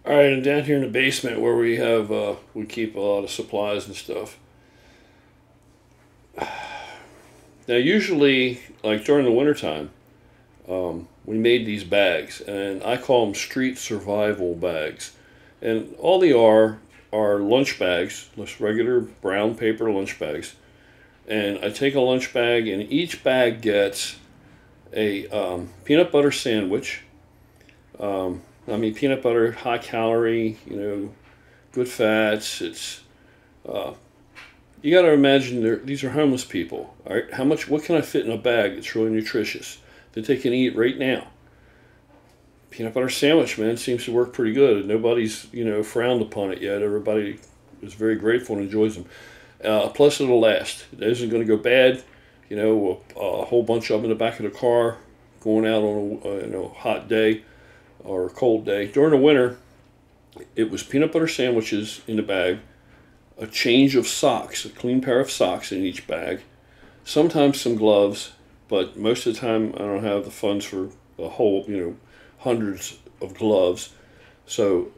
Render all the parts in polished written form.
All right, and down here in the basement where we have we keep a lot of supplies and stuff. Now, usually, like during the wintertime, we made these bags, and I call them street survival bags. And all they are lunch bags, just regular brown paper lunch bags. And I take a lunch bag, and each bag gets a peanut butter sandwich. I mean, peanut butter, high calorie, good fats. It's you got to imagine these are homeless people. All right, what can I fit in a bag that's really nutritious that they can eat right now? Peanut butter sandwich, man, seems to work pretty good. Nobody's frowned upon it yet. Everybody is very grateful and enjoys them. Plus, it'll last. It isn't going to go bad. A whole bunch of them in the back of the car, going out on a hot day or a cold day. During the winter, it was peanut butter sandwiches in the bag, a change of socks, a clean pair of socks in each bag, sometimes some gloves, but most of the time I don't have the funds for a whole, hundreds of gloves. So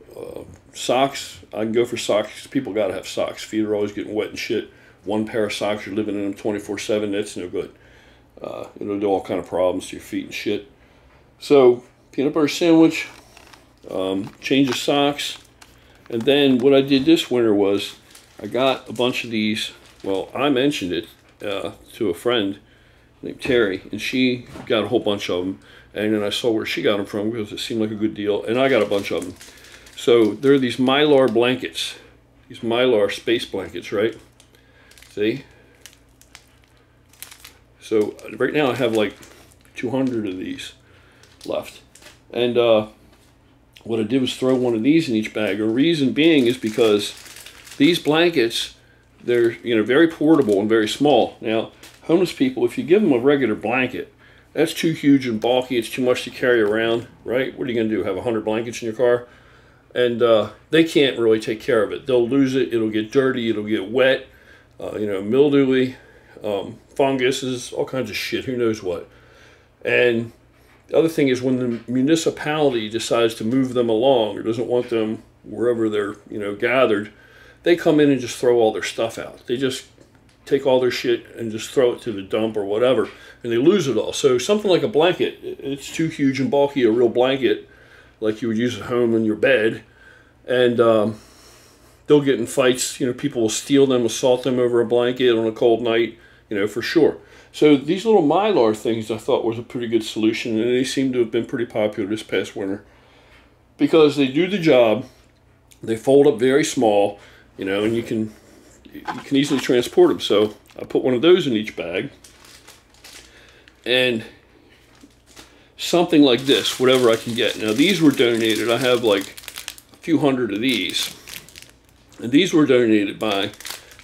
socks, I can go for socks. People got to have socks. Feet are always getting wet and shit. One pair of socks, you're living in them 24/7. That's no good. It'll do all kind of problems to your feet and shit. So peanut butter sandwich, change of socks, and then what I did this winter was I got a bunch of these. Well, I mentioned it to a friend named Terry, and she got a whole bunch of them. And then I saw where she got them from because it seemed like a good deal, and I got a bunch of them. So there are these Mylar blankets, these Mylar space blankets, right? See? So right now I have like 200 of these left. And what I did was throw one of these in each bag. The reason being is because these blankets, they're very portable and very small. Now, homeless people, if you give them a regular blanket, that's too huge and bulky. It's too much to carry around, right? What are you going to do, have 100 blankets in your car? And they can't really take care of it. They'll lose it. It'll get dirty. It'll get wet, mildewy, funguses, all kinds of shit. Who knows what? And the other thing is when the municipality decides to move them along or doesn't want them wherever they're, gathered, they come in and just throw all their stuff out. They just take all their shit and just throw it to the dump or whatever, and they lose it all. So something like a blanket, it's too huge and bulky, a real blanket, like you would use at home in your bed, and they'll get in fights. People will steal them, assault them over a blanket on a cold night, for sure. So these little Mylar things I thought was a pretty good solution, and they seem to have been pretty popular this past winter because they do the job. They fold up very small, and you can easily transport them. So I put one of those in each bag, and something like this, whatever I can get. Now these were donated. I have like a few hundred of these, and these were donated by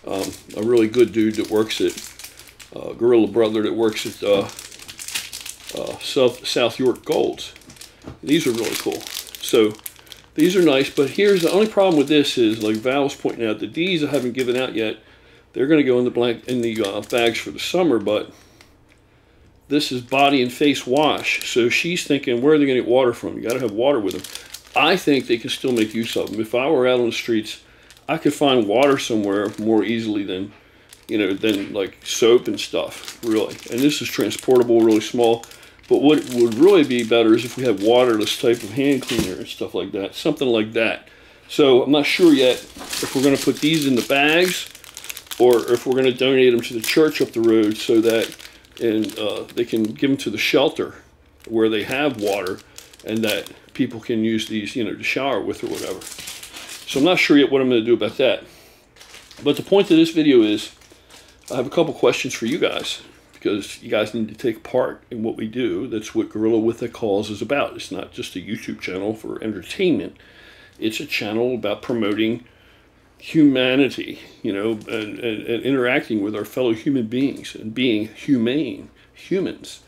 a really good dude that works at Gorilla Brother that works at South York Golds. These are really cool. So these are nice, but here's the only problem with this is, like Val was pointing out, that these I haven't given out yet. They're going to go in the bags for the summer, but this is body and face wash. So she's thinking, where are they going to get water from? You got to have water with them. I think they can still make use of them. If I were out on the streets, I could find water somewhere more easily than like soap and stuff, really. And this is transportable, really small. But what would really be better is if we had waterless type of hand cleaner and stuff like that, something like that. So I'm not sure yet if we're going to put these in the bags or if we're going to donate them to the church up the road so that they can give them to the shelter where they have water and that people can use these, to shower with or whatever. So I'm not sure yet what I'm going to do about that. But the point of this video is I have a couple questions for you guys, because you guys need to take part in what we do. That's what Gorilla with a Cause is about. It's not just a YouTube channel for entertainment. It's a channel about promoting humanity, and interacting with our fellow human beings and being humane humans.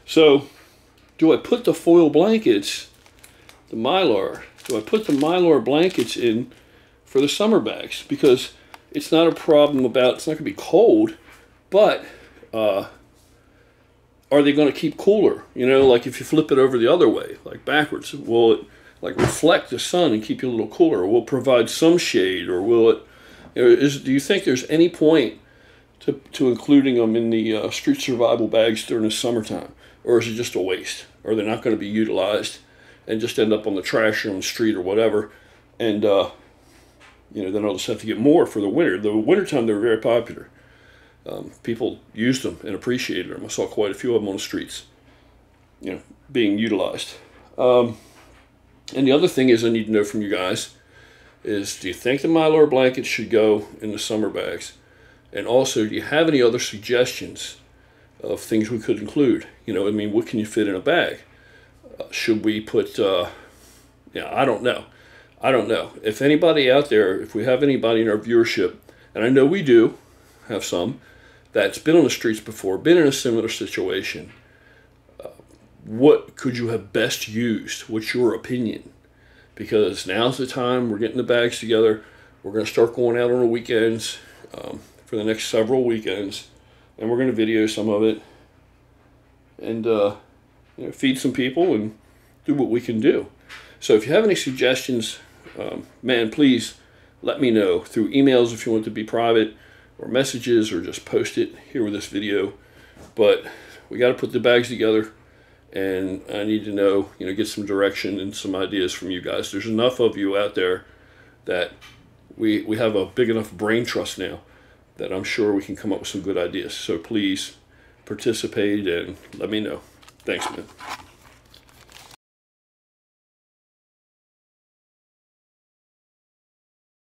So do I put the foil blankets, the Mylar, do I put the Mylar blankets in for the summer bags? Because it's not a problem about, it's not going to be cold, but are they going to keep cooler? Like if you flip it over the other way, like backwards, will like reflect the sun and keep you a little cooler? Or will it provide some shade, or will it? Do you think there's any point to including them in the street survival bags during the summertime, or is it just a waste? Or they're not going to be utilized and just end up on the trash or on the street or whatever, and then I'll just have to get more for the winter. The wintertime, they're very popular. People used them and appreciated them. I saw quite a few of them on the streets, being utilized. And the other thing is I need to know from you guys is, do you think the Mylar blankets should go in the summer bags? And also, do you have any other suggestions of things we could include? What can you fit in a bag? Should we put, I don't know. If anybody out there, if we have anybody in our viewership, and I know we do have some, that's been on the streets before, been in a similar situation, what could you have best used? What's your opinion? Because now's the time, we're getting the bags together. We're going to start going out on the weekends for the next several weekends, and we're going to video some of it and feed some people and do what we can do. So if you have any suggestions, man, please let me know through emails if you want it to be private, or messages, or just post it here with this video. But we got to put the bags together, and I need to know, get some direction and some ideas from you guys. There's enough of you out there that we have a big enough brain trust now that I'm sure we can come up with some good ideas. So please participate and let me know. Thanks, man.